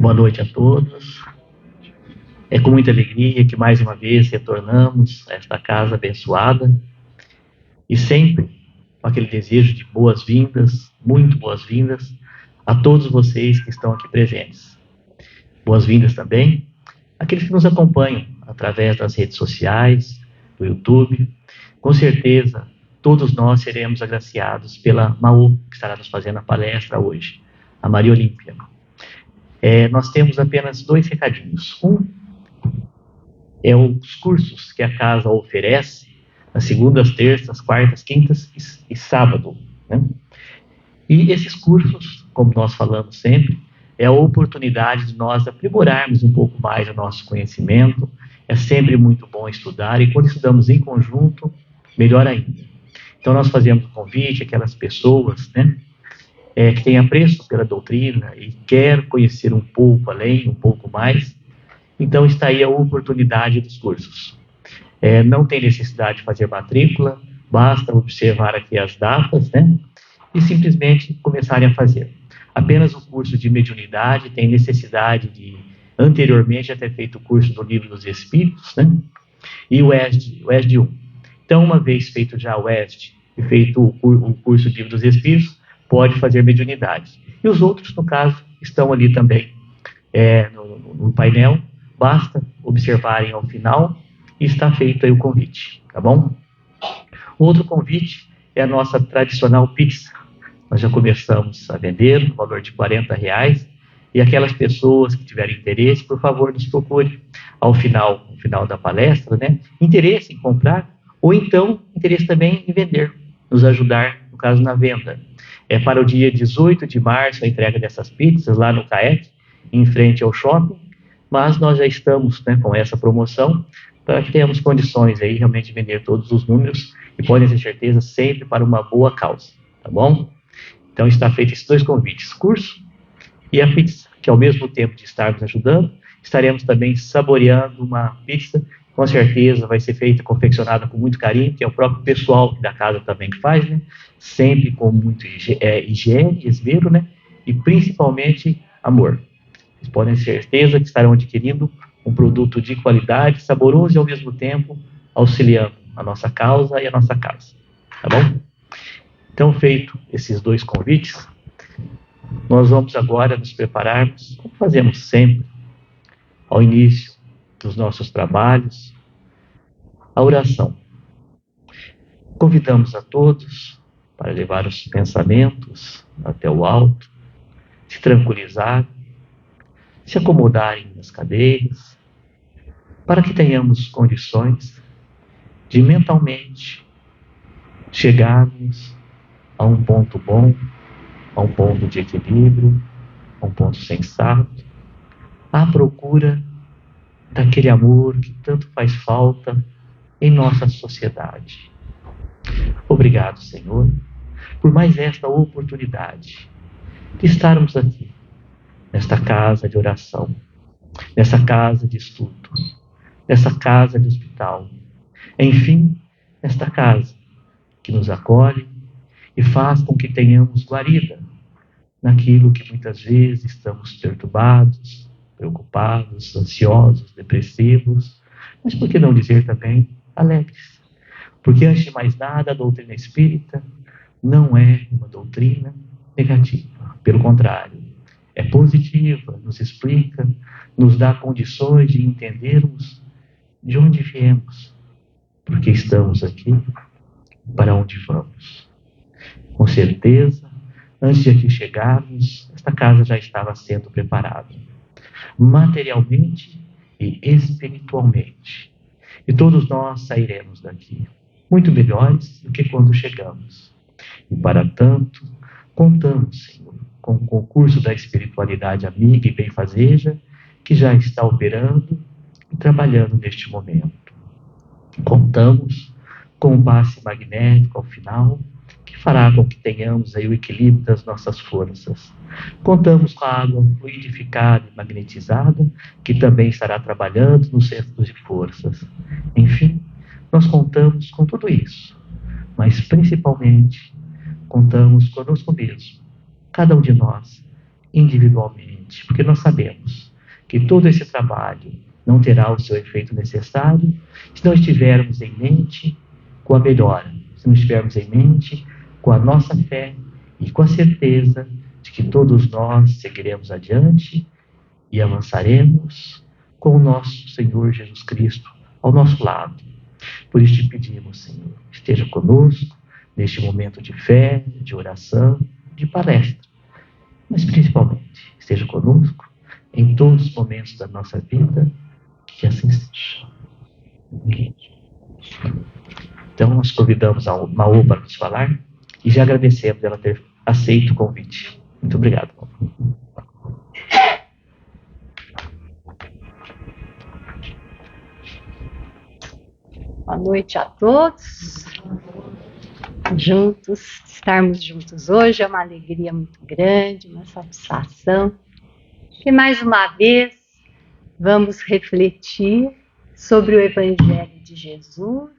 Boa noite a todos. É com muita alegria que mais uma vez retornamos a esta casa abençoada e sempre com aquele desejo de boas-vindas, muito boas-vindas a todos vocês que estão aqui presentes. Boas-vindas também àqueles que nos acompanham através das redes sociais, do YouTube. Com certeza, todos nós seremos agraciados pela Maô, que estará nos fazendo a palestra hoje, a Maria Olímpia. Nós temos apenas 2 recadinhos. Um é os cursos que a casa oferece nas segundas, terças, quartas, quintas e sábado, né? E esses cursos, como nós falamos sempre, é a oportunidade de nós aprimorarmos um pouco mais o nosso conhecimento. É sempre muito bom estudar e quando estudamos em conjunto, melhor ainda. Então nós fazemos um convite àquelas pessoas, né, que têm apreço pela doutrina e quer conhecer um pouco além, um pouco mais. Então está aí a oportunidade dos cursos. Não tem necessidade de fazer matrícula, basta observar aqui as datas, né, e simplesmente começarem a fazer. Apenas o curso de mediunidade tem necessidade de, anteriormente, já ter feito o curso do Livro dos Espíritos, né, e o ESD 1. Então, uma vez feito já o ESD e feito o curso do Livro dos Espíritos, pode fazer mediunidade. E os outros, no caso, estão ali também no painel. Basta observarem ao final e está feito aí o convite, tá bom? Outro convite é a nossa tradicional pizza. Nós já começamos a vender no valor de R$40 e aquelas pessoas que tiverem interesse, por favor, nos procure ao final da palestra, né? Interesse em comprar ou então interesse também em vender, nos ajudar, no caso, na venda. É para o dia 18 de março a entrega dessas pizzas lá no CAEC, em frente ao shopping, mas nós já estamos, né, com essa promoção para que tenhamos condições aí realmente de vender todos os números e podem ter certeza sempre para uma boa causa, tá bom? Então está feito esses 2 convites, curso e a pizza, que ao mesmo tempo de estarmos ajudando, estaremos também saboreando uma pizza, com certeza vai ser feita, confeccionada com muito carinho, que é o próprio pessoal da casa também que faz, né? Sempre com muito higiene, esmero, né? E principalmente amor. Vocês podem ter certeza que estarão adquirindo um produto de qualidade, saboroso e ao mesmo tempo auxiliando a nossa causa e a nossa casa, tá bom? Então, feito esses 2 convites, nós vamos agora nos prepararmos, como fazemos sempre, ao início dos nossos trabalhos, a oração. Convidamos a todos para levar os pensamentos até o alto, se tranquilizar, se acomodarem nas cadeiras, para que tenhamos condições de mentalmente chegarmos a um ponto bom, a um ponto de equilíbrio, a um ponto sensato, à procura daquele amor que tanto faz falta em nossa sociedade. Obrigado, Senhor, por mais esta oportunidade de estarmos aqui, nesta casa de oração, nessa casa de estudo, nessa casa de hospital, enfim, nesta casa que nos acolhe e faz com que tenhamos guarida naquilo que muitas vezes estamos perturbados, preocupados, ansiosos, depressivos, mas por que não dizer também alegres? Porque, antes de mais nada, a doutrina espírita não é uma doutrina negativa. Pelo contrário, é positiva, nos explica, nos dá condições de entendermos de onde viemos, porque estamos aqui, para onde vamos. Com certeza, antes de aqui chegarmos, esta casa já estava sendo preparada, materialmente e espiritualmente. E todos nós sairemos daqui muito melhores do que quando chegamos. E para tanto, contamos, Senhor, com o concurso da espiritualidade amiga e benfazeja que já está operando e trabalhando neste momento. Contamos com o passe magnético ao final, que fará com que tenhamos aí o equilíbrio das nossas forças. Contamos com a água fluidificada e magnetizada, que também estará trabalhando nos centros de forças. Enfim, nós contamos com tudo isso, mas principalmente contamos conosco mesmo, cada um de nós, individualmente, porque nós sabemos que todo esse trabalho não terá o seu efeito necessário se não estivermos em mente com a melhora, se não estivermos em mente com a nossa fé e com a certeza de que todos nós seguiremos adiante e avançaremos com o nosso Senhor Jesus Cristo ao nosso lado. Por isso te pedimos, Senhor, esteja conosco neste momento de fé, de oração, de palestra, mas principalmente esteja conosco em todos os momentos da nossa vida, que assim seja. Então nós convidamos a Maô para nos falar e já agradecemos ela ter aceito o convite. Muito obrigado, Maô. Boa noite a todos. Estarmos juntos hoje é uma alegria muito grande, uma satisfação. E mais uma vez vamos refletir sobre o Evangelho de Jesus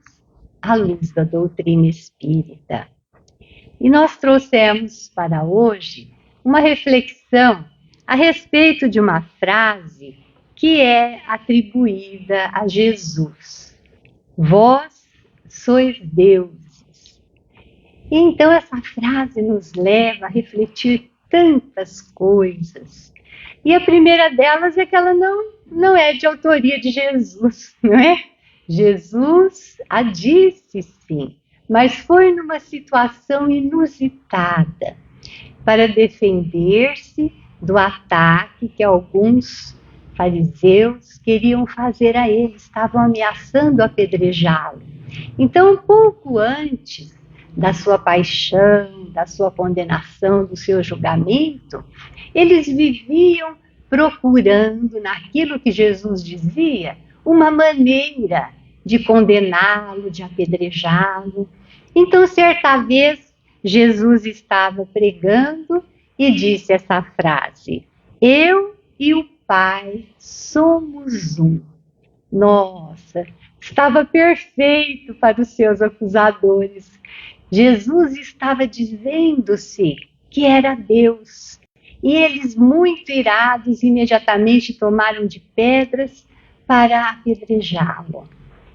à luz da doutrina espírita. E nós trouxemos para hoje uma reflexão a respeito de uma frase que é atribuída a Jesus. Vós sois deuses. E então essa frase nos leva a refletir tantas coisas. E a primeira delas é que ela não é de autoria de Jesus, não é? Jesus a disse sim, mas foi numa situação inusitada para defender-se do ataque que alguns fariseus queriam fazer a ele, estavam ameaçando apedrejá-lo. Então, um pouco antes da sua paixão, da sua condenação, do seu julgamento, eles viviam procurando, naquilo que Jesus dizia, uma maneira de condená-lo, de apedrejá-lo. Então, certa vez, Jesus estava pregando e disse essa frase: eu e o Pai somos um. Nossa, estava perfeito para os seus acusadores. Jesus estava dizendo-se que era Deus. E eles, muito irados, imediatamente tomaram de pedras para apedrejá-lo.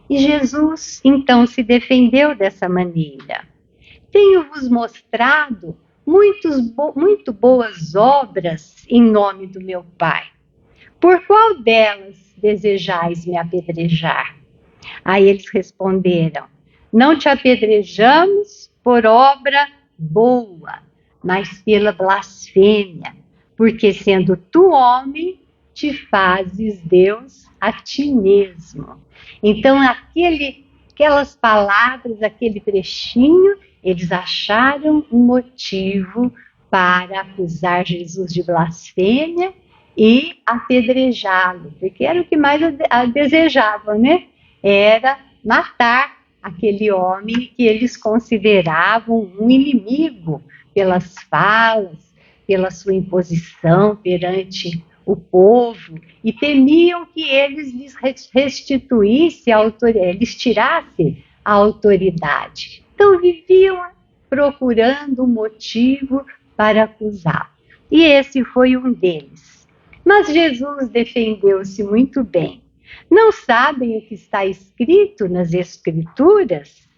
E Jesus, então, se defendeu dessa maneira. Tenho-vos mostrado muito boas obras em nome do meu Pai. Por qual delas desejais me apedrejar? Aí eles responderam: não te apedrejamos por obra boa, mas pela blasfêmia, porque sendo tu homem, te fazes Deus a ti mesmo. Então aquelas palavras, aquele trechinho, eles acharam um motivo para acusar Jesus de blasfêmia e apedrejá-lo, porque era o que mais desejavam, né? Era matar aquele homem que eles consideravam um inimigo pelas falas, pela sua imposição perante o povo, e temiam que eles lhes restituíssem a autoridade, eles tirassem a autoridade. Então viviam procurando um motivo para acusar. E esse foi um deles. Mas Jesus defendeu-se muito bem. Não sabem o que está escrito nas Escrituras?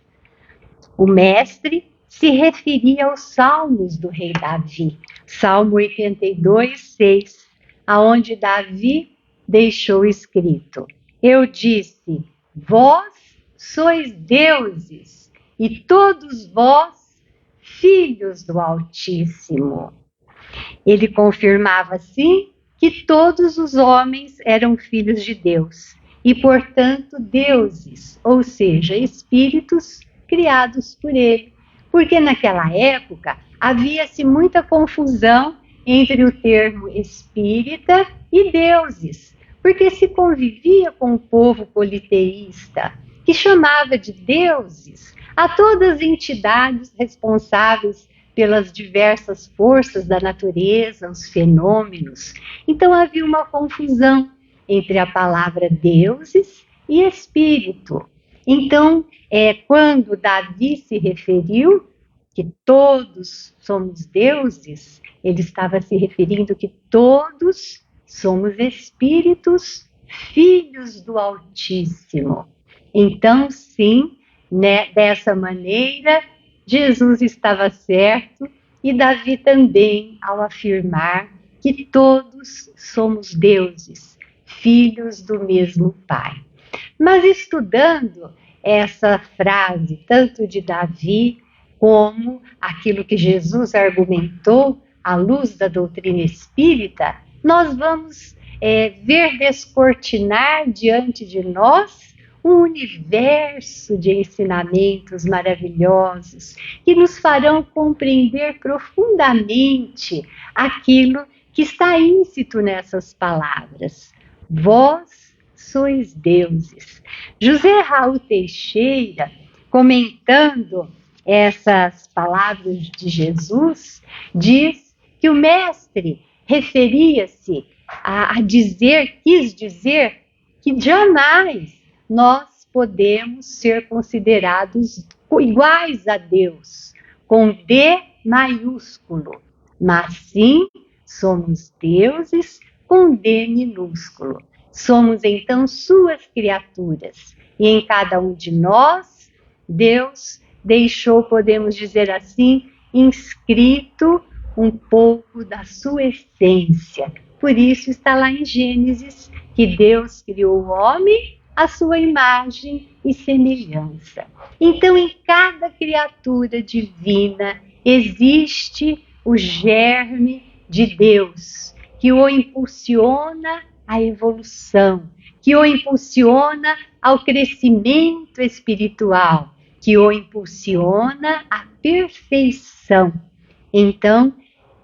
O mestre se referia aos salmos do rei Davi. Salmo 82, 6, aonde Davi deixou escrito: eu disse, vós sois deuses, e todos vós filhos do Altíssimo. Ele confirmava, assim, que todos os homens eram filhos de Deus e, portanto, deuses, ou seja, espíritos criados por ele. Porque naquela época havia-se muita confusão entre o termo espírita e deuses, porque se convivia com o povo politeísta, que chamava de deuses a todas as entidades responsáveis pelas diversas forças da natureza, os fenômenos. Então havia uma confusão entre a palavra deuses e espírito. Então, quando Davi se referiu, que todos somos deuses, ele estava se referindo que todos somos espíritos, filhos do Altíssimo. Então, sim, né, dessa maneira, Jesus estava certo e Davi também ao afirmar que todos somos deuses, filhos do mesmo Pai. Mas estudando essa frase, tanto de Davi como aquilo que Jesus argumentou à luz da doutrina espírita, nós vamos ver descortinar diante de nós um universo de ensinamentos maravilhosos que nos farão compreender profundamente aquilo que está íncito nessas palavras. Vós sois deuses. José Raul Teixeira, comentando essas palavras de Jesus, diz que o mestre referia-se quis dizer que jamais nós podemos ser considerados iguais a Deus, com D maiúsculo, mas sim somos deuses com D minúsculo. Somos então suas criaturas, e em cada um de nós, Deus deixou, podemos dizer assim, inscrito um pouco da sua essência. Por isso está lá em Gênesis que Deus criou o homem à sua imagem e semelhança. Então, em cada criatura divina existe o germe de Deus, que o impulsiona à evolução, que o impulsiona ao crescimento espiritual, que o impulsiona à perfeição. Então,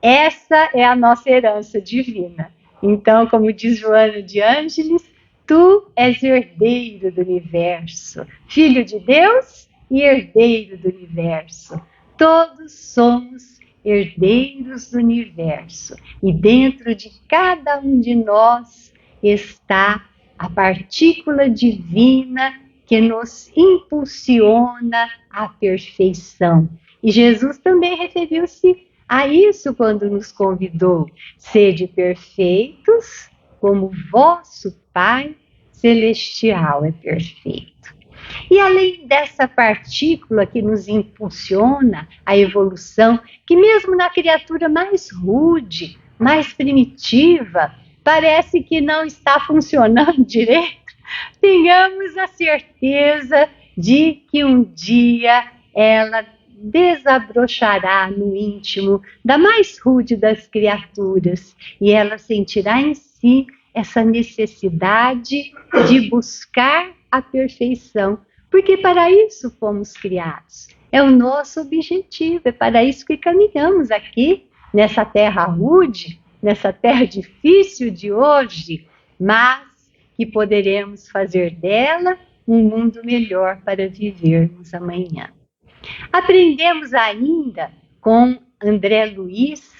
essa é a nossa herança divina. Então, como diz Joana de Ângeles, tu és herdeiro do universo, filho de Deus e herdeiro do universo. Todos somos herdeiros do universo. E dentro de cada um de nós está a partícula divina que nos impulsiona à perfeição. E Jesus também referiu-se a isso quando nos convidou: sede perfeitos, como vosso Pai Celestial é perfeito. E além dessa partícula que nos impulsiona à evolução, que mesmo na criatura mais rude, mais primitiva, parece que não está funcionando direito, tenhamos a certeza de que um dia ela desabrochará no íntimo da mais rude das criaturas e ela sentirá em si essa necessidade de buscar a perfeição, porque para isso fomos criados. É o nosso objetivo, é para isso que caminhamos aqui, nessa terra rude, nessa terra difícil de hoje, mas que poderemos fazer dela um mundo melhor para vivermos amanhã. Aprendemos ainda com André Luiz,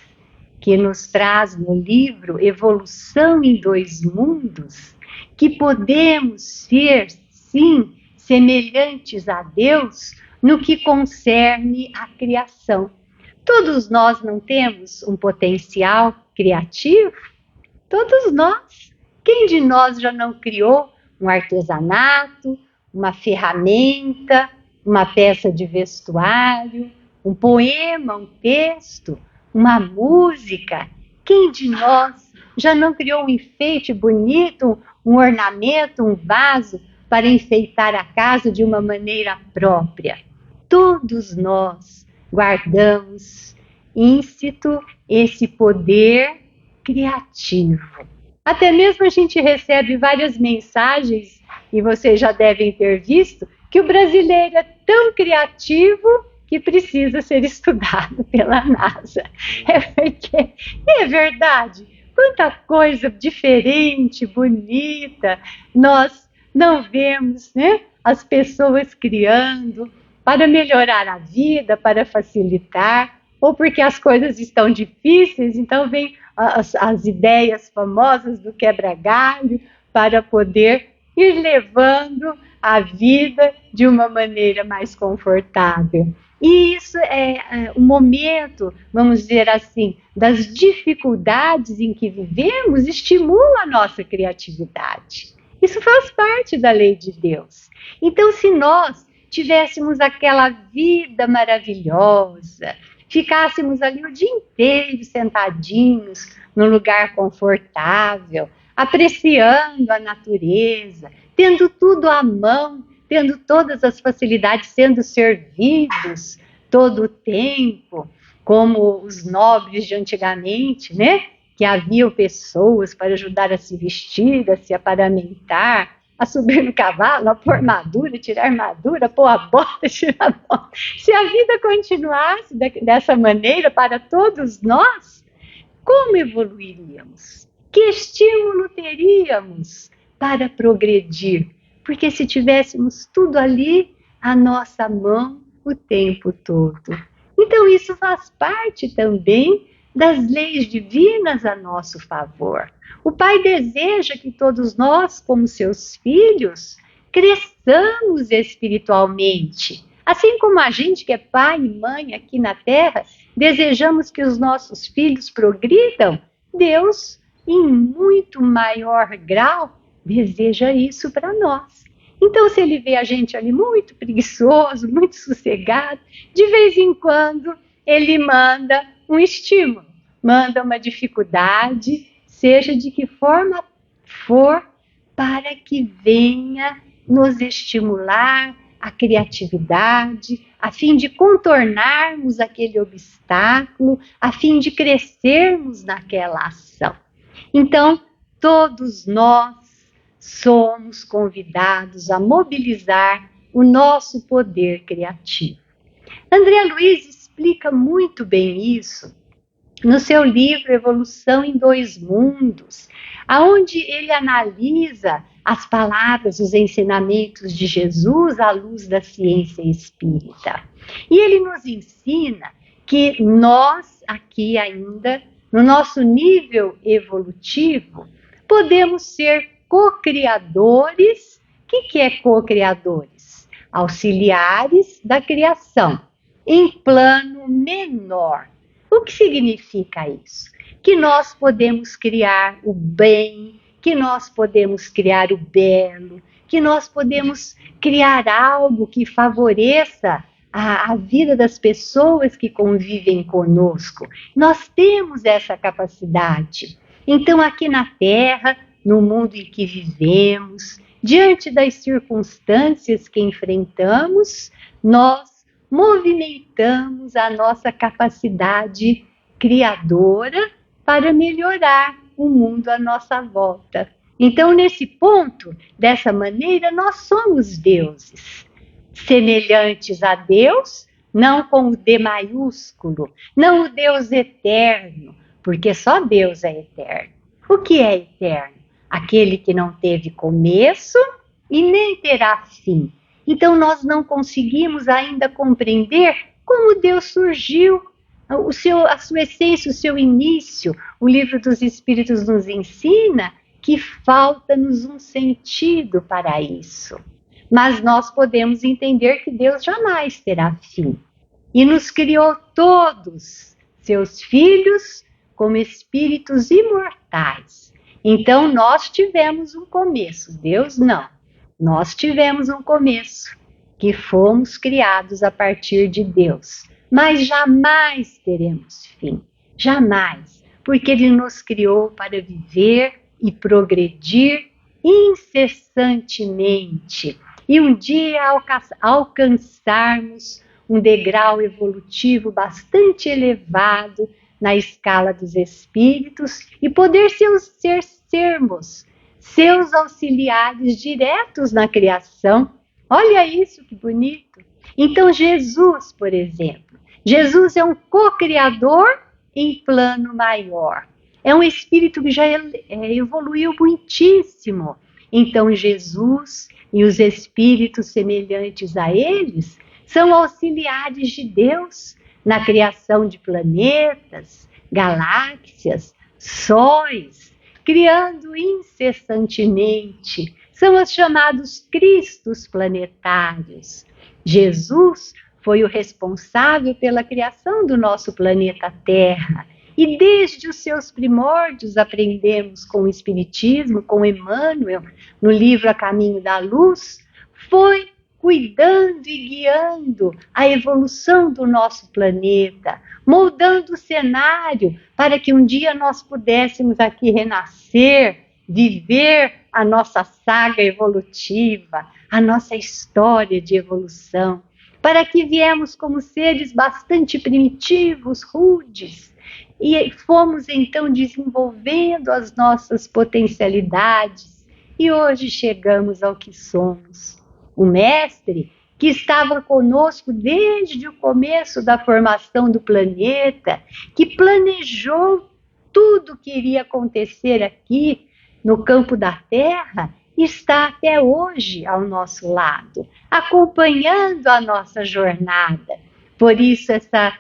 que nos traz no livro Evolução em Dois Mundos, que podemos ser, sim, semelhantes a Deus no que concerne a criação. Todos nós não temos um potencial criativo? Todos nós. Quem de nós já não criou um artesanato, uma ferramenta, uma peça de vestuário, um poema, um texto, uma música? Quem de nós já não criou um enfeite bonito, um ornamento, um vaso para enfeitar a casa de uma maneira própria? Todos nós guardamos íncito esse poder criativo. Até mesmo a gente recebe várias mensagens, e vocês já devem ter visto, que o brasileiro é tão criativo que precisa ser estudado pela NASA. É verdade, quanta coisa diferente, bonita, nós não vemos, né? As pessoas criando para melhorar a vida, para facilitar, ou porque as coisas estão difíceis, então vem as ideias famosas do quebra-galho para poder ir levando a vida de uma maneira mais confortável. E isso é o momento, vamos dizer assim, das dificuldades em que vivemos, estimula a nossa criatividade. Isso faz parte da lei de Deus. Então, se nós tivéssemos aquela vida maravilhosa, ficássemos ali o dia inteiro sentadinhos num lugar confortável, apreciando a natureza, tendo tudo à mão, tendo todas as facilidades, sendo servidos todo o tempo, como os nobres de antigamente, né? Que haviam pessoas para ajudar a se vestir, a se aparamentar, a subir no cavalo, a pôr armadura, tirar armadura, pôr a bota, tirar a bota. Se a vida continuasse dessa maneira para todos nós, como evoluiríamos? Que estímulo teríamos para progredir? Porque se tivéssemos tudo ali à nossa mão o tempo todo. Então isso faz parte também das leis divinas a nosso favor. O Pai deseja que todos nós, como seus filhos, cresçamos espiritualmente. Assim como a gente que é pai e mãe aqui na Terra, desejamos que os nossos filhos progridam, Deus, em muito maior grau, deseja isso para nós. Então, se ele vê a gente ali muito preguiçoso, muito sossegado, de vez em quando ele manda um estímulo, manda uma dificuldade, seja de que forma for, para que venha nos estimular a criatividade, a fim de contornarmos aquele obstáculo, a fim de crescermos naquela ação. Então, todos nós somos convidados a mobilizar o nosso poder criativo. André Luiz explica muito bem isso no seu livro Evolução em Dois Mundos, aonde ele analisa as palavras, os ensinamentos de Jesus à luz da ciência espírita. E ele nos ensina que nós, aqui ainda, no nosso nível evolutivo, podemos ser co-criadores. O que é co-criadores? Auxiliares da criação, em plano menor. O que significa isso? Que nós podemos criar o bem, que nós podemos criar o belo, que nós podemos criar algo que favoreça a vida das pessoas que convivem conosco. Nós temos essa capacidade. Então, aqui na Terra, no mundo em que vivemos, diante das circunstâncias que enfrentamos, nós movimentamos a nossa capacidade criadora para melhorar o mundo à nossa volta. Então, nesse ponto, dessa maneira, nós somos deuses, semelhantes a Deus, não com o D maiúsculo, não o Deus eterno, porque só Deus é eterno. O que é eterno? Aquele que não teve começo e nem terá fim. Então, nós não conseguimos ainda compreender como Deus surgiu, a sua essência, o seu início. O Livro dos Espíritos nos ensina que falta-nos um sentido para isso. Mas nós podemos entender que Deus jamais terá fim. E nos criou todos, seus filhos, como espíritos imortais. Então, nós tivemos um começo, Deus não. Nós tivemos um começo, que fomos criados a partir de Deus, mas jamais teremos fim, jamais, porque Ele nos criou para viver e progredir incessantemente, e um dia alcançarmos um degrau evolutivo bastante elevado na escala dos espíritos e poder sermos seus auxiliares diretos na criação. Olha isso que bonito. Então Jesus, por exemplo, Jesus é um co-criador em plano maior. É um espírito que já evoluiu muitíssimo. Então Jesus e os espíritos semelhantes a eles são auxiliares de Deus na criação de planetas, galáxias, sóis, criando incessantemente. São os chamados Cristos planetários. Jesus foi o responsável pela criação do nosso planeta Terra. E desde os seus primórdios aprendemos com o Espiritismo, com Emmanuel, no livro A Caminho da Luz, foi cuidando e guiando a evolução do nosso planeta, moldando o cenário para que um dia nós pudéssemos aqui renascer, viver a nossa saga evolutiva, a nossa história de evolução, para que viemos como seres bastante primitivos, rudes, e fomos então desenvolvendo as nossas potencialidades, e hoje chegamos ao que somos. O Mestre, que estava conosco desde o começo da formação do planeta, que planejou tudo que iria acontecer aqui no campo da Terra, está até hoje ao nosso lado, acompanhando a nossa jornada. Por isso, essa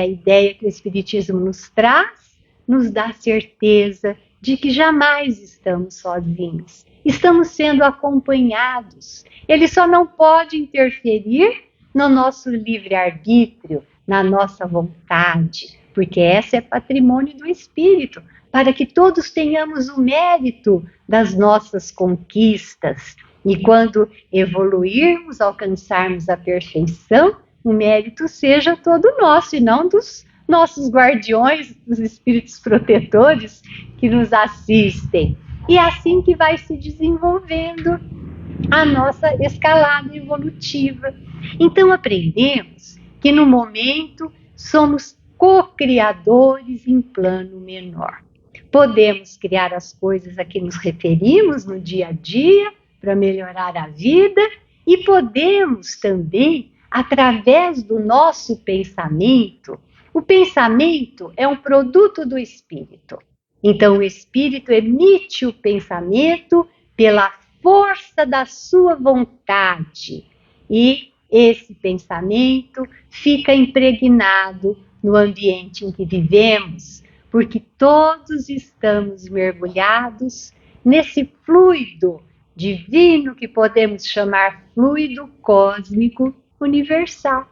ideia que o Espiritismo nos traz, nos dá certeza de que jamais estamos sozinhos. Estamos sendo acompanhados. Ele só não pode interferir no nosso livre-arbítrio, na nossa vontade, porque essa é patrimônio do Espírito, para que todos tenhamos o mérito das nossas conquistas. E quando evoluirmos, alcançarmos a perfeição, o mérito seja todo nosso e não dos nossos guardiões, dos espíritos protetores que nos assistem. E é assim que vai se desenvolvendo a nossa escalada evolutiva. Então aprendemos que no momento somos co-criadores em plano menor. Podemos criar as coisas a que nos referimos no dia a dia para melhorar a vida e podemos também, através do nosso pensamento, o pensamento é um produto do espírito. Então, o espírito emite o pensamento pela força da sua vontade. E esse pensamento fica impregnado no ambiente em que vivemos, porque todos estamos mergulhados nesse fluido divino que podemos chamar fluido cósmico universal.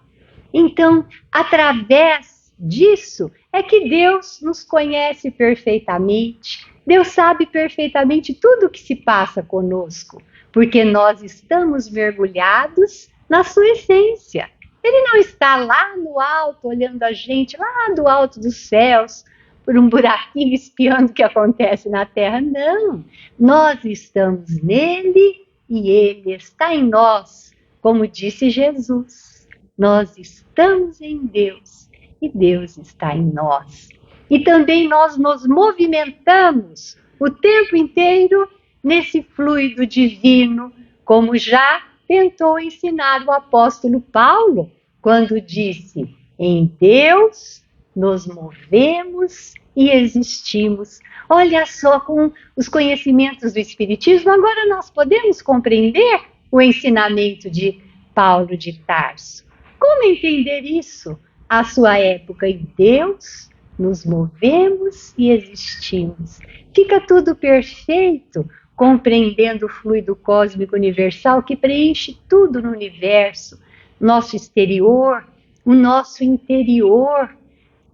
Então, através disso é que Deus nos conhece perfeitamente. Deus sabe perfeitamente tudo o que se passa conosco, porque nós estamos mergulhados na sua essência. Ele não está lá no alto, olhando a gente, lá do alto dos céus, por um buraquinho espiando o que acontece na Terra. Não, nós estamos nele e ele está em nós, como disse Jesus. Nós estamos em Deus e Deus está em nós. E também nós nos movimentamos o tempo inteiro nesse fluido divino, como já tentou ensinar o apóstolo Paulo, quando disse: em Deus nos movemos e existimos. Olha só, com os conhecimentos do Espiritismo, agora nós podemos compreender o ensinamento de Paulo de Tarso. Como entender isso? À sua época, em Deus nos movemos e existimos. Fica tudo perfeito, compreendendo o fluido cósmico universal que preenche tudo no universo, nosso exterior, o nosso interior,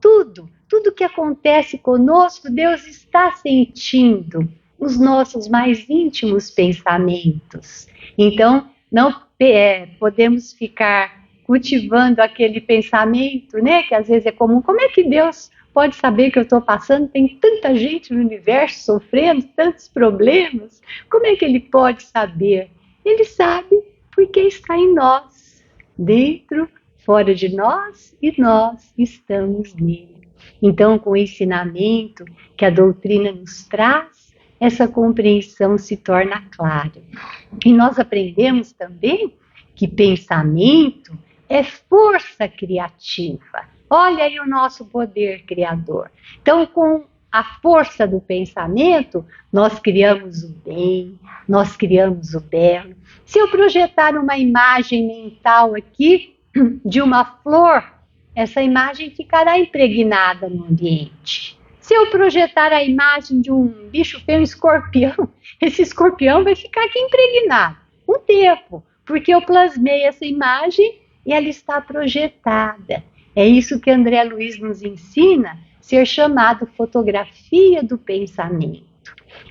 tudo que acontece conosco, Deus está sentindo os nossos mais íntimos pensamentos. Então, não podemos ficar cultivando aquele pensamento, né, que às vezes é comum. Como é que Deus pode saber que eu estou passando? Tem tanta gente no universo sofrendo, tantos problemas. Como é que ele pode saber? Ele sabe porque está em nós, dentro, fora de nós, e nós estamos nele. Então, com o ensinamento que a doutrina nos traz, essa compreensão se torna clara. E nós aprendemos também que pensamento é força criativa. Olha aí o nosso poder criador. Então, com a força do pensamento, nós criamos o bem, nós criamos o belo. Se eu projetar uma imagem mental aqui de uma flor, essa imagem ficará impregnada no ambiente. Se eu projetar a imagem de um bicho feio, um escorpião, esse escorpião vai ficar aqui impregnado um tempo, porque eu plasmei essa imagem e ela está projetada. É isso que André Luiz nos ensina, ser chamado fotografia do pensamento.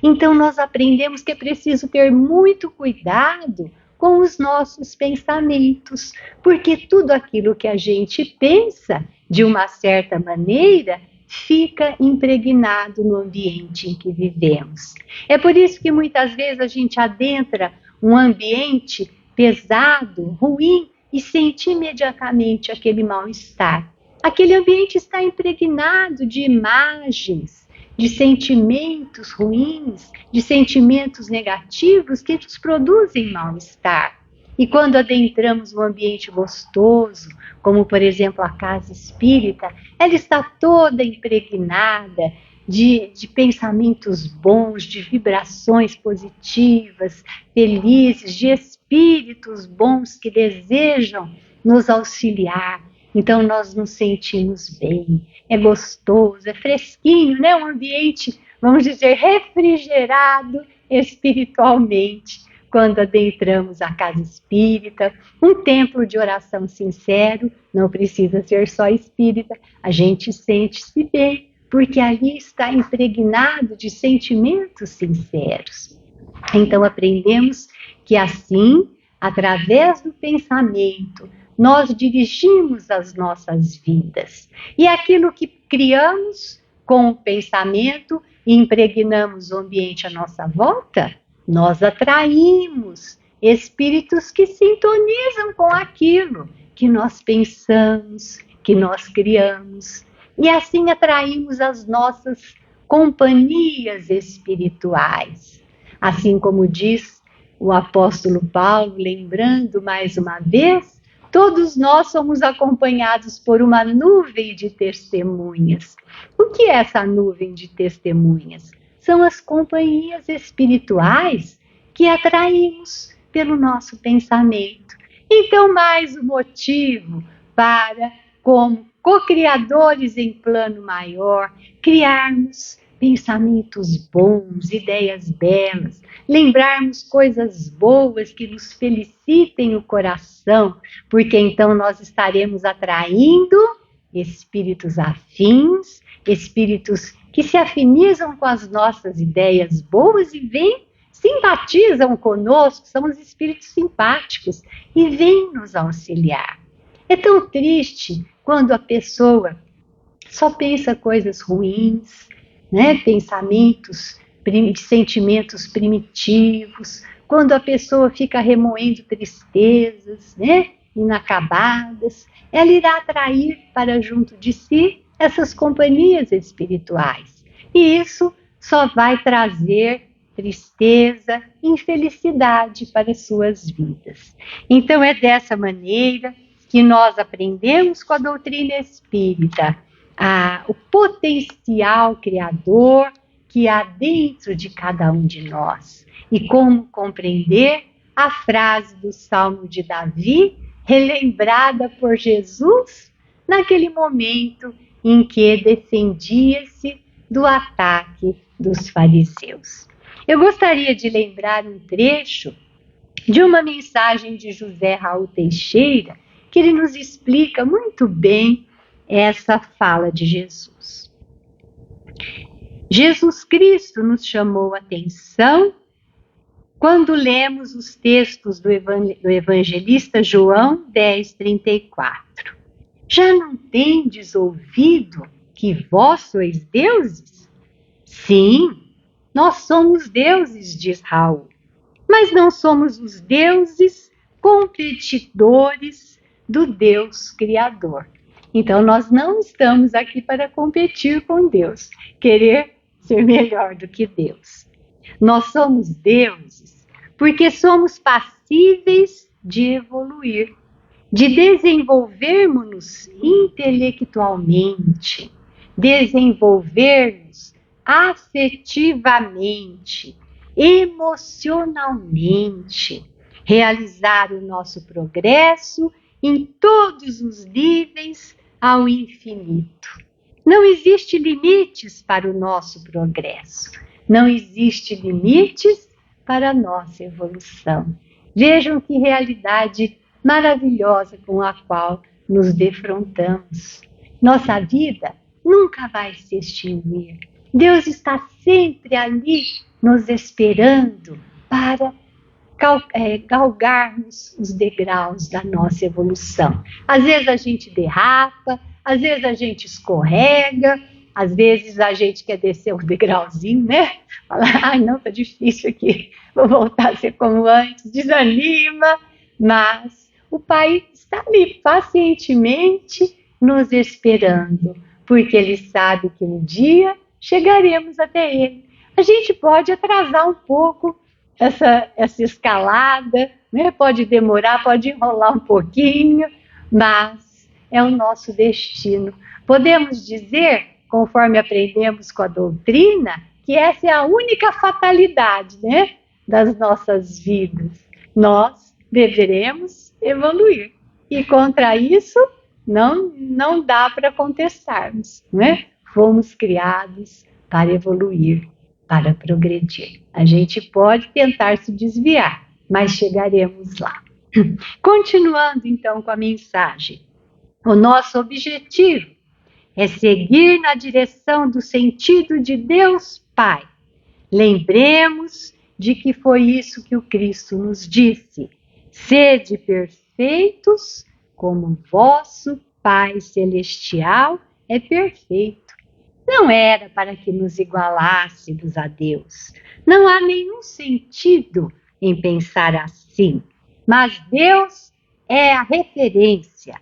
Então nós aprendemos que é preciso ter muito cuidado com os nossos pensamentos, porque tudo aquilo que a gente pensa, de uma certa maneira, fica impregnado no ambiente em que vivemos. É por isso que muitas vezes a gente adentra um ambiente pesado, ruim, e sente imediatamente aquele mal-estar. Aquele ambiente está impregnado de imagens, de sentimentos ruins, de sentimentos negativos que nos produzem mal-estar. E quando adentramos um ambiente gostoso, como por exemplo a casa espírita, ela está toda impregnada de pensamentos bons, de vibrações positivas, felizes, de espíritos bons que desejam nos auxiliar. Então nós nos sentimos bem, é gostoso, é fresquinho, né? Um ambiente, vamos dizer, refrigerado espiritualmente, quando adentramos a casa espírita, um templo de oração sincero, não precisa ser só espírita, a gente sente-se bem, porque ali está impregnado de sentimentos sinceros. Então aprendemos que assim, através do pensamento, nós dirigimos as nossas vidas. E aquilo que criamos com o pensamento e impregnamos o ambiente à nossa volta, nós atraímos espíritos que sintonizam com aquilo que nós pensamos, que nós criamos. E assim atraímos as nossas companhias espirituais. Assim como diz o apóstolo Paulo, lembrando mais uma vez, todos nós somos acompanhados por uma nuvem de testemunhas. O que é essa nuvem de testemunhas? São as companhias espirituais que atraímos pelo nosso pensamento. Então, mais um motivo para, como co-criadores em plano maior, criarmos pensamentos bons, ideias belas, lembrarmos coisas boas que nos felicitem o coração, porque então nós estaremos atraindo espíritos afins, espíritos que se afinizam com as nossas ideias boas e vêm, simpatizam conosco, são os espíritos simpáticos e vêm nos auxiliar. É tão triste quando a pessoa só pensa coisas ruins, né? Pensamentos, sentimentos primitivos, quando a pessoa fica remoendo tristezas, né? Inacabadas, ela irá atrair para junto de si essas companhias espirituais. E isso só vai trazer tristeza, infelicidade para as suas vidas. Então é dessa maneira que nós aprendemos com a doutrina espírita o potencial criador que há dentro de cada um de nós e como compreender a frase do Salmo de Davi, relembrada por Jesus naquele momento em que defendia-se do ataque dos fariseus. Eu gostaria de lembrar um trecho de uma mensagem de José Raul Teixeira, que ele nos explica muito bem essa fala de Jesus. Jesus Cristo nos chamou a atenção quando lemos os textos do evangelista João 10:34. Já não tendes ouvido que vós sois deuses? Sim, nós somos deuses, diz Raul, mas não somos os deuses competidores do Deus Criador. Então, nós não estamos aqui para competir com Deus, querer ser melhor do que Deus. Nós somos deuses porque somos passíveis de evoluir, de desenvolvermos-nos intelectualmente, desenvolver-nos afetivamente, emocionalmente, realizar o nosso progresso em todos os níveis ao infinito. Não existe limites para o nosso progresso, não existe limites para a nossa evolução. Vejam que realidade maravilhosa com a qual nos defrontamos. Nossa vida nunca vai se extinguir. Deus está sempre ali nos esperando para galgarmos os degraus da nossa evolução. Às vezes a gente derrapa, às vezes a gente escorrega, às vezes a gente quer descer um degrauzinho, né? Fala, ai não, tá difícil aqui, vou voltar a ser como antes, desanima, mas o Pai está ali pacientemente nos esperando, porque Ele sabe que um dia chegaremos até Ele. A gente pode atrasar um pouco essa escalada, né? Pode demorar, pode enrolar um pouquinho, mas é o nosso destino. Podemos dizer, conforme aprendemos com a doutrina, que essa é a única fatalidade, né, das nossas vidas. Nós deveremos evoluir. E contra isso, não dá para contestarmos, né? Fomos criados para evoluir, para progredir. A gente pode tentar se desviar, mas chegaremos lá. Continuando então com a mensagem. O nosso objetivo é seguir na direção do sentido de Deus Pai. Lembremos de que foi isso que o Cristo nos disse: sede perfeitos como vosso Pai Celestial é perfeito. Não era para que nos igualássemos a Deus. Não há nenhum sentido em pensar assim. Mas Deus é a referência.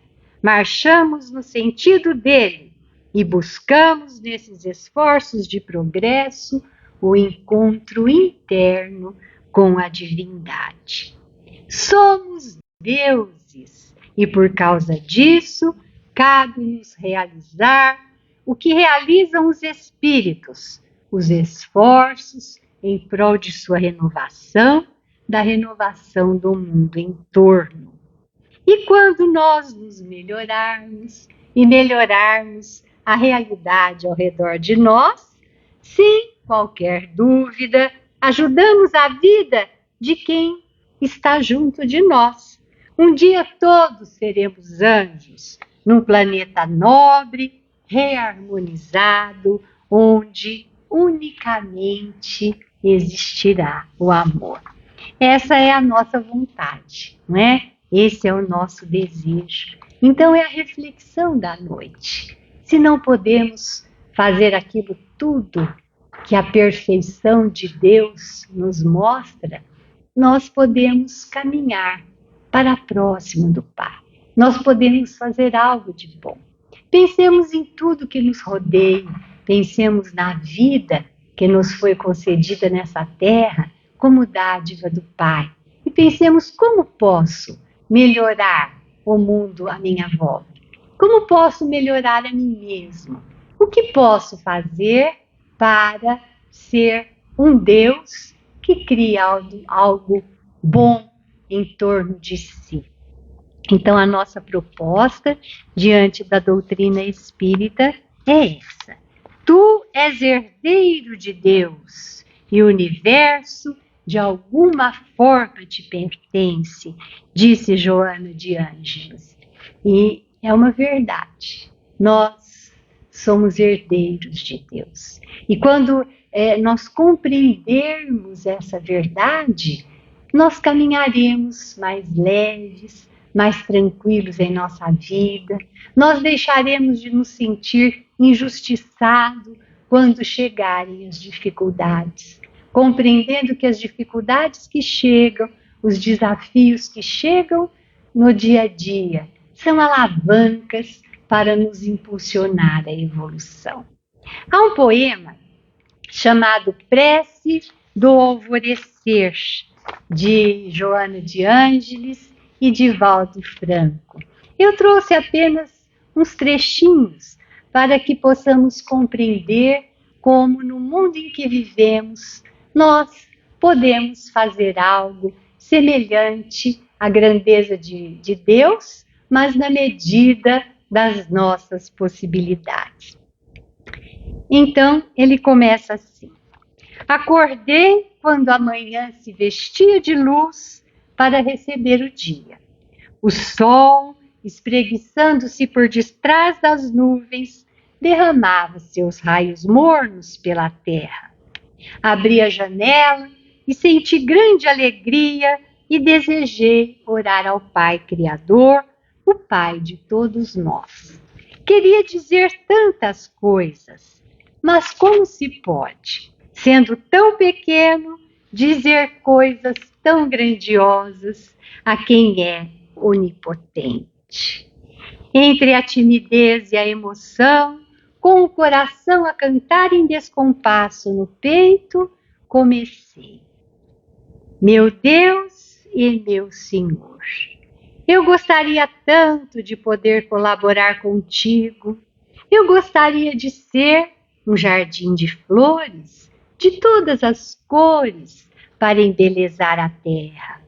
Marchamos no sentido dele e buscamos nesses esforços de progresso o encontro interno com a divindade. Somos deuses e por causa disso cabe-nos realizar o que realizam os espíritos, os esforços em prol de sua renovação, da renovação do mundo em torno. E quando nós nos melhorarmos e melhorarmos a realidade ao redor de nós, sem qualquer dúvida, ajudamos a vida de quem está junto de nós. Um dia todos seremos anjos, num planeta nobre, reharmonizado, onde unicamente existirá o amor. Essa é a nossa vontade, não é? Esse é o nosso desejo. Então é a reflexão da noite. Se não podemos fazer aquilo tudo que a perfeição de Deus nos mostra, nós podemos caminhar para próximo do Pai. Nós podemos fazer algo de bom. Pensemos em tudo que nos rodeia, pensemos na vida que nos foi concedida nessa terra como dádiva do Pai. E pensemos como posso melhorar o mundo à minha volta. Como posso melhorar a mim mesmo? O que posso fazer para ser um Deus que cria algo bom em torno de si? Então, a nossa proposta diante da doutrina espírita é essa. Tu és herdeiro de Deus e o universo de alguma forma te pertence, disse Joana de Ângeles. E é uma verdade. Nós somos herdeiros de Deus. E quando nós compreendermos essa verdade, nós caminharemos mais leves, mais tranquilos em nossa vida. Nós deixaremos de nos sentir injustiçados quando chegarem as dificuldades, compreendendo que as dificuldades que chegam, os desafios que chegam no dia a dia, são alavancas para nos impulsionar à evolução. Há um poema chamado Prece do Alvorecer, de Joana de Ângeles e de Valdo Franco. Eu trouxe apenas uns trechinhos para que possamos compreender como no mundo em que vivemos nós podemos fazer algo semelhante à grandeza de Deus, mas na medida das nossas possibilidades. Então, ele começa assim: acordei quando a manhã se vestia de luz para receber o dia. O sol, espreguiçando-se por detrás das nuvens, derramava seus raios mornos pela terra. Abri a janela e senti grande alegria e desejei orar ao Pai Criador, o Pai de todos nós. Queria dizer tantas coisas, mas como se pode, sendo tão pequeno, dizer coisas tão grandiosas a quem é onipotente? Entre a timidez e a emoção, com o coração a cantar em descompasso no peito, comecei. Meu Deus e meu Senhor, eu gostaria tanto de poder colaborar contigo. Eu gostaria de ser um jardim de flores, de todas as cores, para embelezar a terra.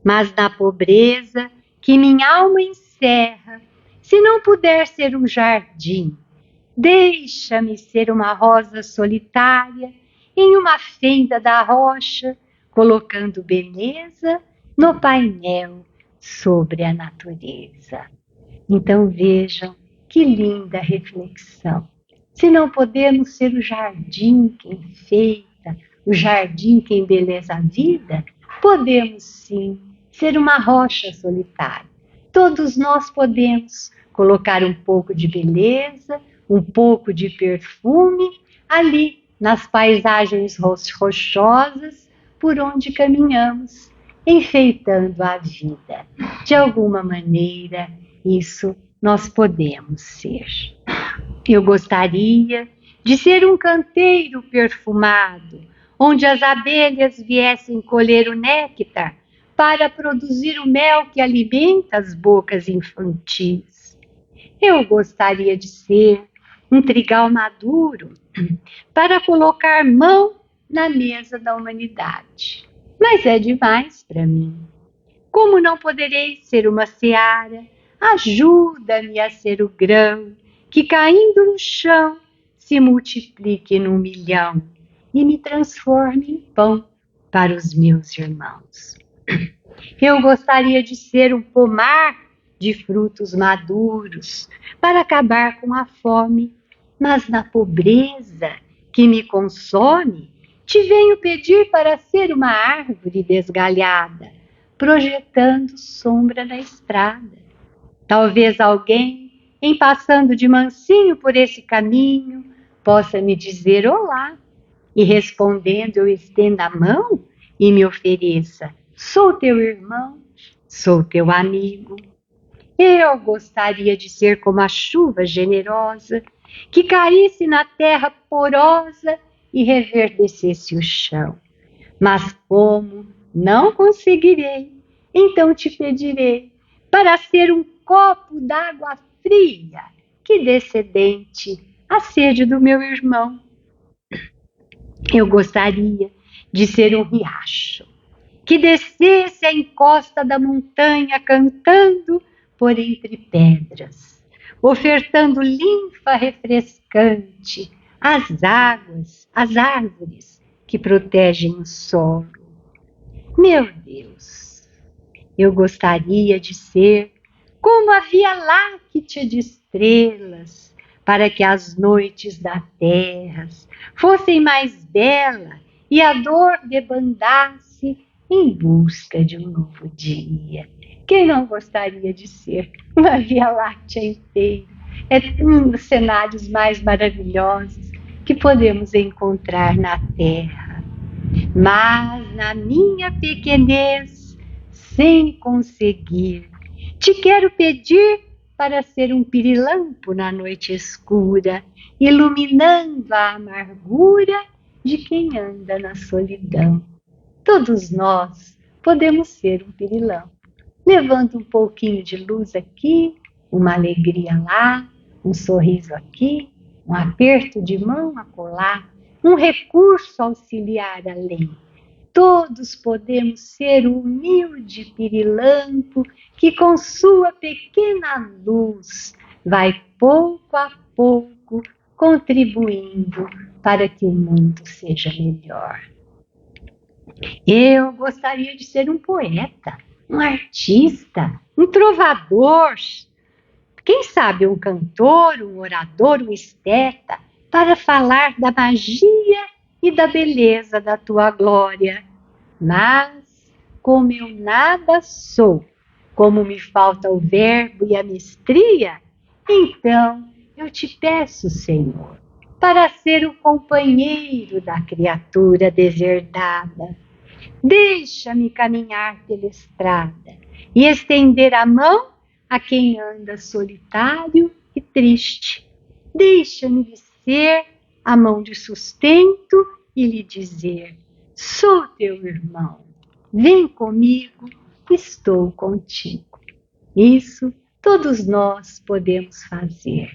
Mas na pobreza que minha alma encerra, se não puder ser um jardim, deixa-me ser uma rosa solitária em uma fenda da rocha, colocando beleza no painel sobre a natureza. Então vejam que linda reflexão. Se não podemos ser o jardim que enfeita, o jardim que embeleza a vida, podemos sim ser uma rocha solitária. Todos nós podemos colocar um pouco de beleza, um pouco de perfume ali nas paisagens rochosas por onde caminhamos, enfeitando a vida. De alguma maneira, isso nós podemos ser. Eu gostaria de ser um canteiro perfumado, onde as abelhas viessem colher o néctar para produzir o mel que alimenta as bocas infantis. Eu gostaria de ser um trigal maduro para colocar mão na mesa da humanidade. Mas é demais para mim. Como não poderei ser uma seara, ajuda-me a ser o grão que, caindo no chão, se multiplique num milhão e me transforme em pão para os meus irmãos. Eu gostaria de ser um pomar de frutos maduros para acabar com a fome, mas na pobreza que me consome, te venho pedir para ser uma árvore desgalhada, projetando sombra na estrada. Talvez alguém, em passando de mansinho por esse caminho, possa me dizer olá, e respondendo eu estenda a mão e me ofereça: sou teu irmão, sou teu amigo. Eu gostaria de ser como a chuva generosa, que caísse na terra porosa e reverdecesse o chão. Mas como não conseguirei, então te pedirei para ser um copo d'água fria que dê sedente à sede do meu irmão. Eu gostaria de ser um riacho que descesse a encosta da montanha cantando por entre pedras, ofertando linfa refrescante às águas, às árvores que protegem o solo. Meu Deus, eu gostaria de ser como a Via Láctea de estrelas, para que as noites da terra fossem mais belas e a dor debandasse em busca de um novo dia. Quem não gostaria de ser uma Via Láctea inteira? É um dos cenários mais maravilhosos que podemos encontrar na Terra. Mas na minha pequenez, sem conseguir, te quero pedir para ser um pirilampo na noite escura, iluminando a amargura de quem anda na solidão. Todos nós podemos ser um pirilampo, levando um pouquinho de luz aqui, uma alegria lá, um sorriso aqui, um aperto de mão acolá, um recurso auxiliar além. Todos podemos ser o humilde pirilampo que com sua pequena luz vai pouco a pouco contribuindo para que o mundo seja melhor. Eu gostaria de ser um poeta um artista, um trovador, quem sabe um cantor, um orador, um esteta, para falar da magia e da beleza da tua glória. Mas, como eu nada sou, como me falta o verbo e a mestria, então eu te peço, Senhor, para ser o companheiro da criatura deserdada. Deixa-me caminhar pela estrada e estender a mão a quem anda solitário e triste. Deixa-me ser a mão de sustento e lhe dizer: sou teu irmão, vem comigo, estou contigo. Isso todos nós podemos fazer,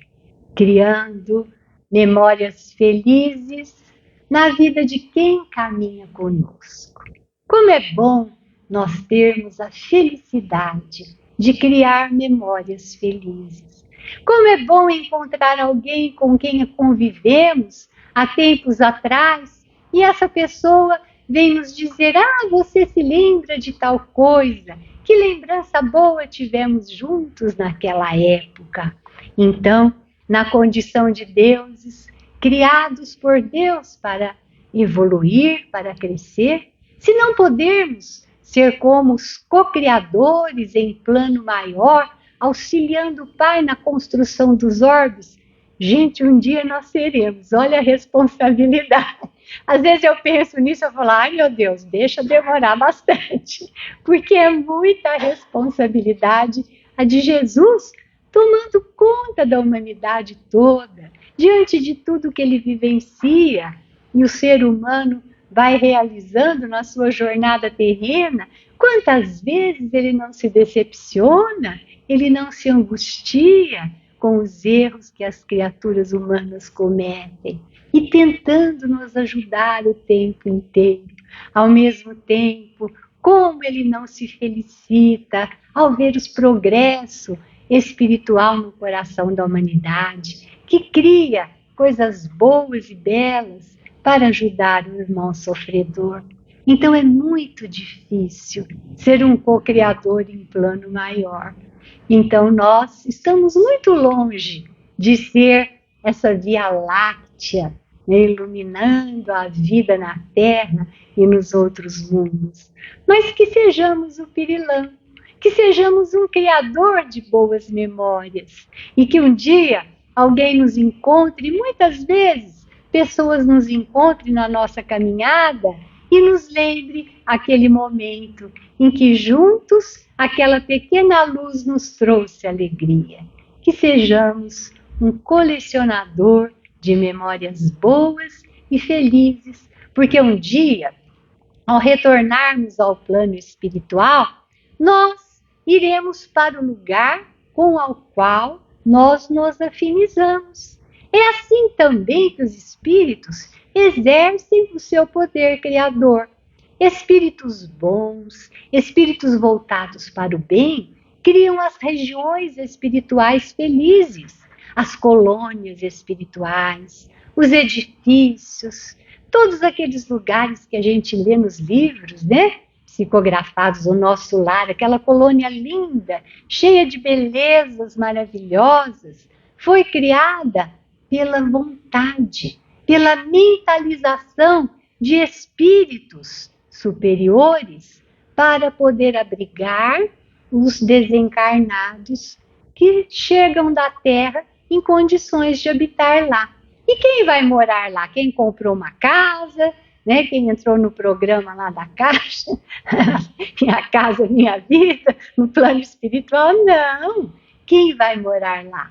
criando memórias felizes na vida de quem caminha conosco. Como é bom nós termos a felicidade de criar memórias felizes. Como é bom encontrar alguém com quem convivemos há tempos atrás e essa pessoa vem nos dizer: ah, você se lembra de tal coisa, que lembrança boa tivemos juntos naquela época. Então, na condição de deuses, criados por Deus para evoluir, para crescer, se não podermos ser como os co-criadores em plano maior, auxiliando o Pai na construção dos orbes, gente, um dia nós seremos. Olha a responsabilidade. Às vezes eu penso nisso e falo: ai meu Deus, deixa demorar bastante, porque é muita responsabilidade a de Jesus tomando conta da humanidade toda, diante de tudo que ele vivencia e o ser humano vai realizando na sua jornada terrena. Quantas vezes ele não se decepciona, ele não se angustia com os erros que as criaturas humanas cometem e tentando nos ajudar o tempo inteiro. Ao mesmo tempo, como ele não se felicita ao ver os progressos espiritual no coração da humanidade, que cria coisas boas e belas para ajudar o irmão sofredor. Então é muito difícil ser um co-criador em plano maior. Então nós estamos muito longe de ser essa Via Láctea, né, iluminando a vida na Terra e nos outros mundos. Mas que sejamos o pirilampo, que sejamos um criador de boas memórias e que um dia alguém nos encontre, e muitas vezes pessoas nos encontrem na nossa caminhada e nos lembre aquele momento em que juntos aquela pequena luz nos trouxe alegria. Que sejamos um colecionador de memórias boas e felizes, porque um dia, ao retornarmos ao plano espiritual, nós iremos para o lugar com o qual nós nos afinizamos. É assim também que os espíritos exercem o seu poder criador. Espíritos bons, espíritos voltados para o bem, criam as regiões espirituais felizes, as colônias espirituais, os edifícios, todos aqueles lugares que a gente lê nos livros, né? Psicografados, o nosso lar, aquela colônia linda, cheia de belezas maravilhosas, foi criada pela vontade, pela mentalização de espíritos superiores para poder abrigar os desencarnados que chegam da Terra em condições de habitar lá. E quem vai morar lá? Quem comprou uma casa, né? Quem entrou no programa lá da Caixa, Minha Casa Minha Vida, no plano espiritual, não. Quem vai morar lá?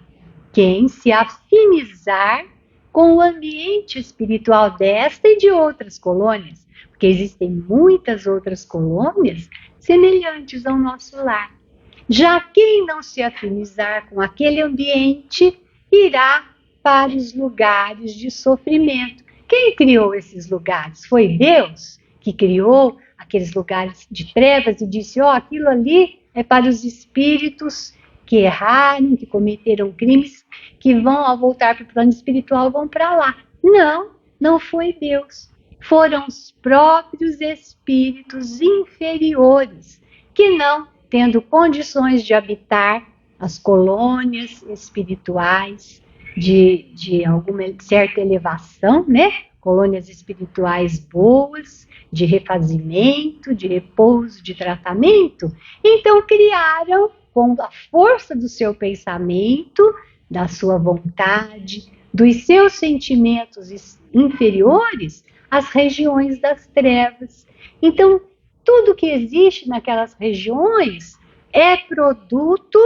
Quem se afinizar com o ambiente espiritual desta e de outras colônias, porque existem muitas outras colônias semelhantes ao nosso lar. Já quem não se afinizar com aquele ambiente, irá para os lugares de sofrimento. Quem criou esses lugares? Foi Deus que criou aqueles lugares de trevas e disse: ó, aquilo ali é para os espíritos que erraram, que cometeram crimes, que vão, ao voltar para o plano espiritual, vão para lá. Não, não foi Deus. Foram os próprios espíritos inferiores que não tendo condições de habitar as colônias espirituais de alguma certa elevação, né? Colônias espirituais boas, de refazimento, de repouso, de tratamento. Então criaram, com a força do seu pensamento, da sua vontade, dos seus sentimentos inferiores, as regiões das trevas. Então, tudo que existe naquelas regiões é produto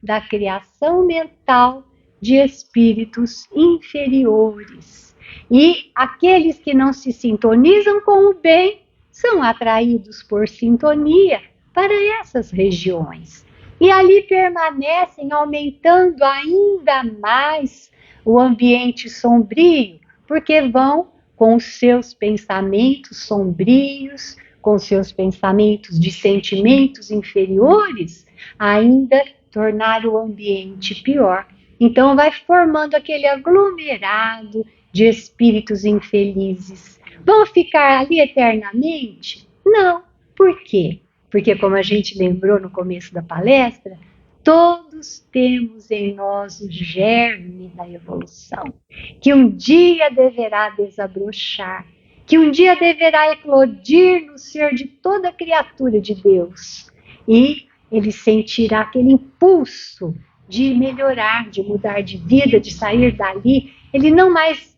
da criação mental de espíritos inferiores. E aqueles que não se sintonizam com o bem são atraídos por sintonia para essas regiões. E ali permanecem, aumentando ainda mais o ambiente sombrio, porque vão com os seus pensamentos sombrios, com seus pensamentos de sentimentos inferiores, ainda tornar o ambiente pior. Então vai formando aquele aglomerado de espíritos infelizes. Vão ficar ali eternamente? Não. Por quê? Porque, como a gente lembrou no começo da palestra, todos temos em nós o germe da evolução, que um dia deverá desabrochar, que um dia deverá eclodir no ser de toda criatura de Deus. E ele sentirá aquele impulso de melhorar, de mudar de vida, de sair dali. Ele não mais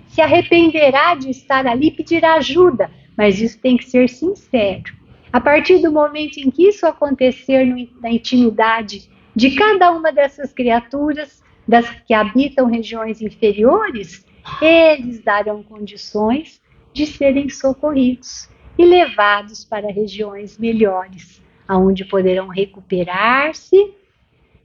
se arrependerá de estar ali e pedirá ajuda, mas isso tem que ser sincero. A partir do momento em que isso acontecer na intimidade de cada uma dessas criaturas, das que habitam regiões inferiores, eles darão condições de serem socorridos e levados para regiões melhores, onde poderão recuperar-se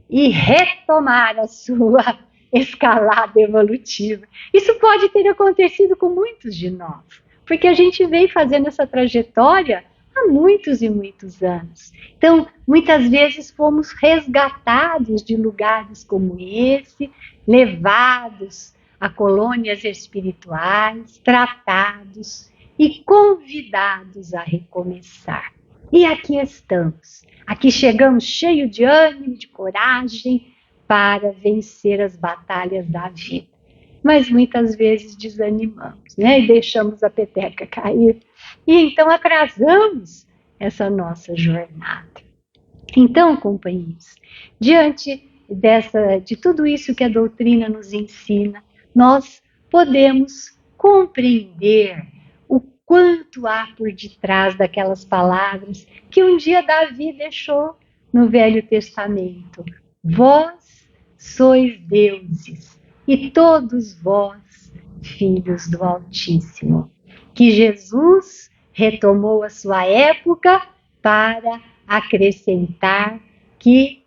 e retomar a sua escalada evolutiva. Isso pode ter acontecido com muitos de nós, porque a gente vem fazendo essa trajetória há muitos e muitos anos. Então, muitas vezes fomos resgatados de lugares como esse, levados a colônias espirituais, tratados e convidados a recomeçar. E aqui estamos. Aqui chegamos cheio de ânimo, de coragem para vencer as batalhas da vida. Mas muitas vezes desanimamos, né? E deixamos a peteca cair. E então atrasamos essa nossa jornada. Então, companheiros, diante de tudo isso que a doutrina nos ensina, nós podemos compreender o quanto há por detrás daquelas palavras que um dia Davi deixou no Velho Testamento. Vós sois deuses e todos vós filhos do Altíssimo. Que Jesus retomou a sua época para acrescentar que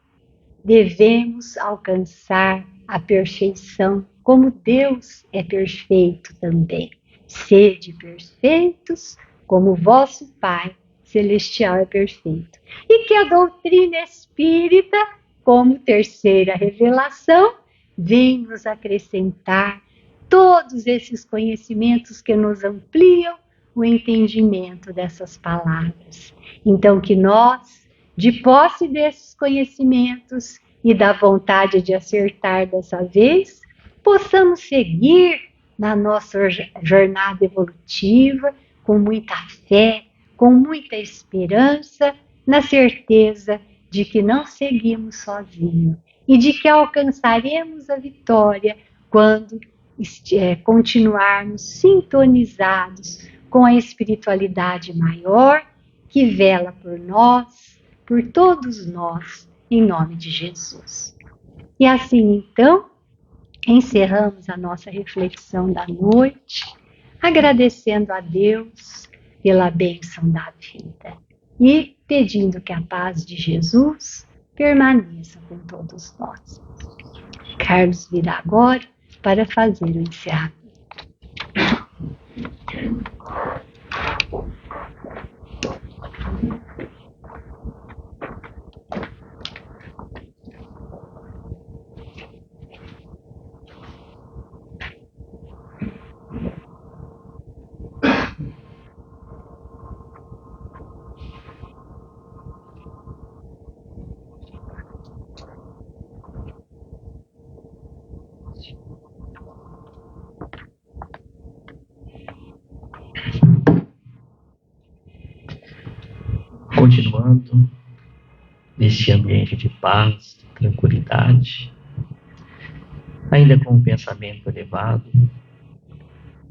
devemos alcançar a perfeição, como Deus é perfeito também. Sede perfeitos, como vosso Pai Celestial é perfeito. E que a doutrina espírita, como terceira revelação, vem nos acrescentar todos esses conhecimentos que nos ampliam o entendimento dessas palavras. Então, que nós, de posse desses conhecimentos e da vontade de acertar dessa vez, possamos seguir na nossa jornada evolutiva com muita fé, com muita esperança, na certeza de que não seguimos sozinhos e de que alcançaremos a vitória quando continuarmos sintonizados com a espiritualidade maior que vela por nós, por todos nós, em nome de Jesus. E assim, então, encerramos a nossa reflexão da noite, agradecendo a Deus pela bênção da vida e pedindo que a paz de Jesus permaneça com todos nós. Carlos virá agora para fazer o encerramento. continuando neste ambiente de paz, de tranquilidade, ainda com um pensamento elevado,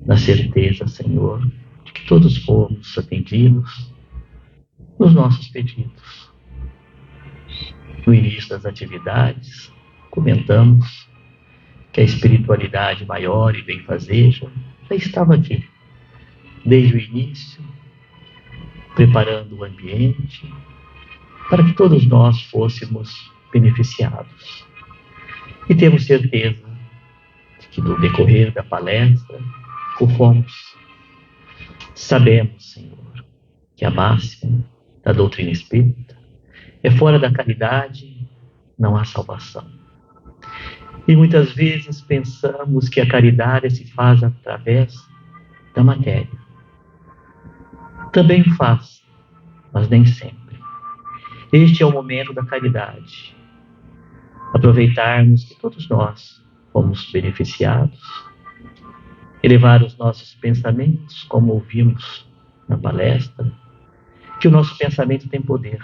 na certeza, Senhor, de que todos fomos atendidos nos nossos pedidos. No início das atividades, comentamos que a espiritualidade maior e benfazeja já estava aqui, desde o início, preparando o ambiente para que todos nós fôssemos beneficiados. E temos certeza de que no decorrer da palestra, o fomos. Sabemos, Senhor, que a máxima da doutrina espírita é fora da caridade não há salvação. E muitas vezes pensamos que a caridade se faz através da matéria. Também faz, mas nem sempre. Este é o momento da caridade. Aproveitarmos que todos nós fomos beneficiados, elevar os nossos pensamentos, como ouvimos na palestra, que o nosso pensamento tem poder.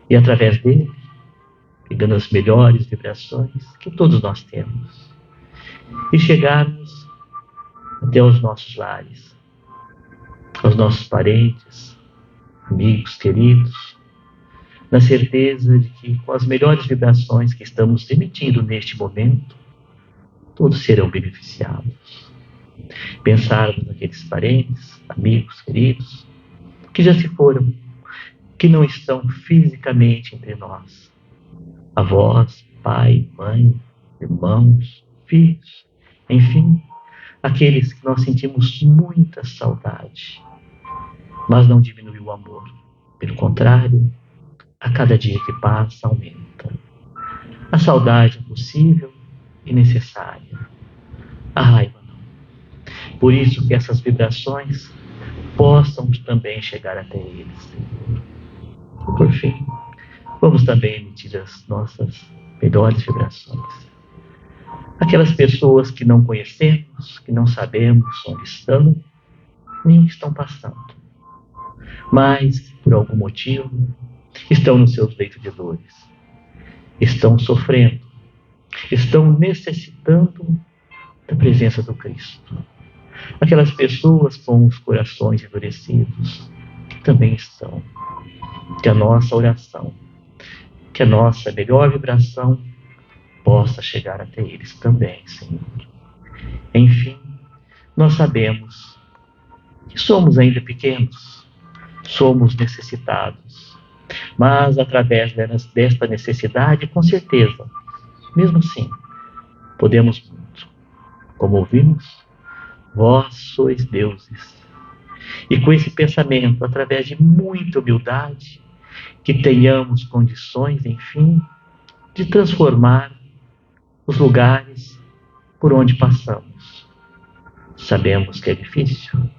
E através dele, pegando as melhores vibrações que todos nós temos, e chegarmos até os nossos lares, aos nossos parentes, amigos, queridos, na certeza de que com as melhores vibrações que estamos emitindo neste momento, todos serão beneficiados. Pensarmos naqueles parentes, amigos, queridos, que já se foram, que não estão fisicamente entre nós. Avós, pai, mãe, irmãos, filhos, enfim, aqueles que nós sentimos muita saudade, mas não diminui o amor. Pelo contrário, a cada dia que passa, aumenta. A saudade é possível e necessária. A raiva não. Por isso que essas vibrações possam também chegar até eles, Senhor. E por fim, vamos também emitir as nossas melhores vibrações. Aquelas pessoas que não conhecemos, que não sabemos onde estão, nem o que estão passando. Mas, por algum motivo, estão nos seus leitos de dores. Estão sofrendo. Estão necessitando da presença do Cristo. Aquelas pessoas com os corações endurecidos, que também estão. Que a nossa oração, que a nossa melhor vibração possa chegar até eles também, Senhor. Enfim, nós sabemos que somos ainda pequenos, somos necessitados, mas através desta necessidade, com certeza, mesmo assim, podemos muito. Como ouvimos, vós sois deuses. E com esse pensamento, através de muita humildade, que tenhamos condições, enfim, de transformar os lugares por onde passamos. Sabemos que é difícil,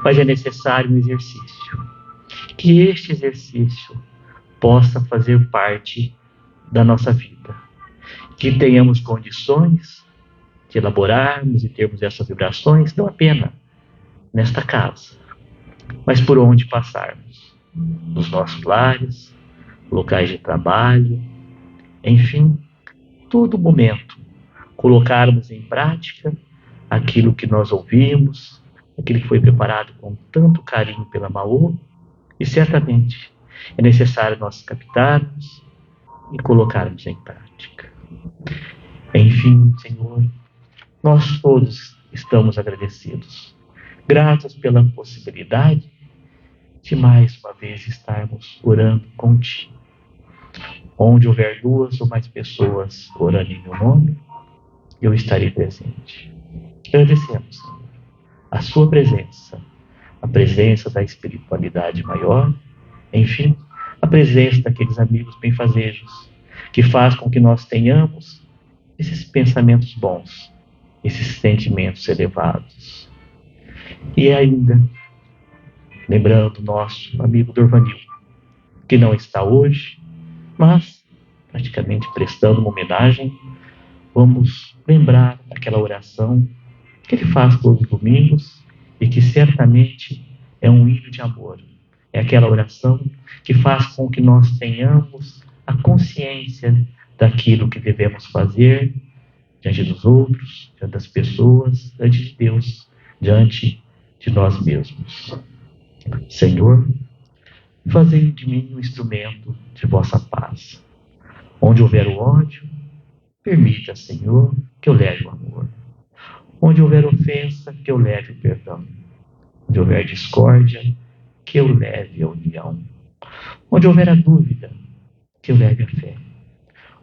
mas é necessário um exercício. Que este exercício possa fazer parte da nossa vida. Que tenhamos condições de elaborarmos e termos essas vibrações, não apenas nesta casa, mas por onde passarmos. Nos nossos lares, locais de trabalho, enfim, todo momento, colocarmos em prática aquilo que nós ouvimos, aquilo que foi preparado com tanto carinho pela Maô, e certamente é necessário nós captarmos e colocarmos em prática. Enfim, Senhor, nós todos estamos agradecidos, gratos pela possibilidade de mais uma vez estarmos orando contigo. Onde houver 2 ou mais pessoas orando em meu nome, eu estarei presente. Agradecemos, Senhor, a sua presença, a presença da espiritualidade maior, enfim, a presença daqueles amigos benfazejos, que faz com que nós tenhamos esses pensamentos bons, esses sentimentos elevados. E ainda, lembrando nosso amigo Dorvanil, que não está hoje, mas praticamente prestando uma homenagem, vamos lembrar aquela oração que ele faz todos os domingos e que certamente é um hino de amor. É aquela oração que faz com que nós tenhamos a consciência daquilo que devemos fazer diante dos outros, diante das pessoas, diante de Deus, diante de nós mesmos. Senhor, fazei de mim um instrumento de vossa paz. Onde houver o ódio, permita, Senhor, que eu leve o amor. Onde houver ofensa, que eu leve o perdão. Onde houver discórdia, que eu leve a união. Onde houver a dúvida, que eu leve a fé.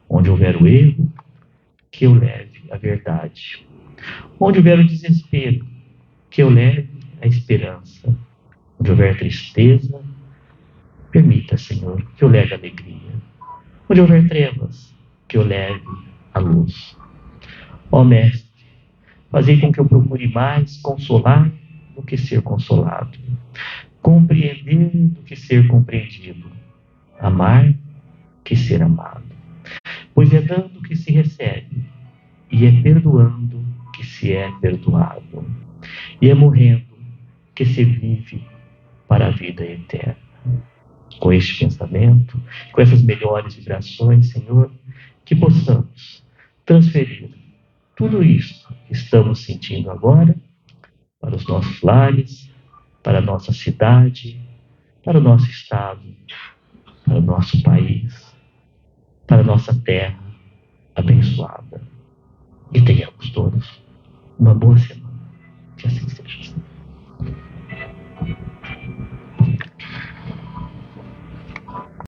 Onde houver o erro, que eu leve a verdade. Onde houver o desespero, que eu leve a esperança. Onde houver tristeza, permita, Senhor, que eu leve a alegria. Onde houver trevas, que eu leve a luz. Ó Mestre, fazei com que eu procure mais consolar do que ser consolado, compreender do que ser compreendido, amar que ser amado. Pois é dando que se recebe, e é perdoando que se é perdoado, e é morrendo que se vive para a vida eterna. Com este pensamento, com essas melhores vibrações, Senhor, que possamos transferir tudo isso que estamos sentindo agora para os nossos lares, para a nossa cidade, para o nosso estado, para o nosso país, para a nossa terra abençoada. E tenhamos todos uma boa semana.